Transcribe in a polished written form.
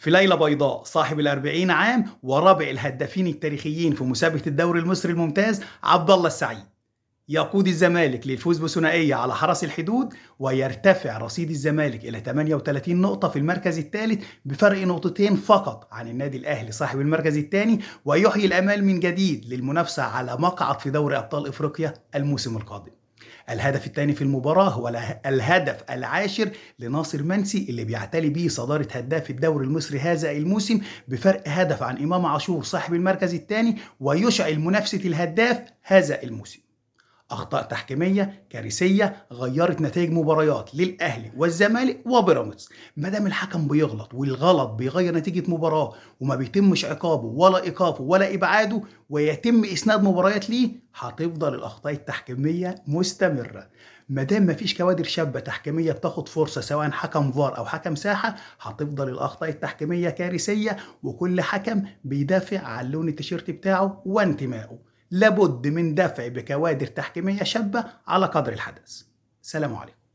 في ليلة بيضاء صاحب ال40 عام ورابع الهدافين التاريخيين في مسابقة الدوري المصري الممتاز عبد الله السعيد يقود الزمالك للفوز بثنائية على حرس الحدود، ويرتفع رصيد الزمالك إلى 38 نقطة في المركز الثالث بفرق نقطتين فقط عن النادي الأهلي صاحب المركز الثاني، ويحيي الأمال من جديد للمنافسة على مقعد في دوري أبطال إفريقيا الموسم القادم. الهدف الثاني في المباراة هو الهدف العاشر لناصر منسي اللي بيعتلي به صدارة هداف الدوري المصري هذا الموسم بفرق هدف عن إمام عاشور صاحب المركز الثاني، ويشعل منافسة الهداف هذا الموسم. أخطاء تحكيمية كارثية غيرت نتائج مباريات للأهلي والزمالك وبيراميدز. ما دام الحكم بيغلط والغلط بيغير نتيجة مباراة وما بيتمش عقابه ولا إيقافه ولا إبعاده ويتم إسناد مباريات ليه، هتفضل الأخطاء التحكيمية مستمرة. ما دام مفيش كوادر شابة تحكيمية بتاخد فرصة سواء حكم فار أو حكم ساحة، هتفضل الأخطاء التحكيمية كارثية، وكل حكم بيدافع عن لون التيشيرت بتاعه وانتمائه. لابد من دفع بكوادر تحكيمية شابة على قدر الحدث. سلام عليكم.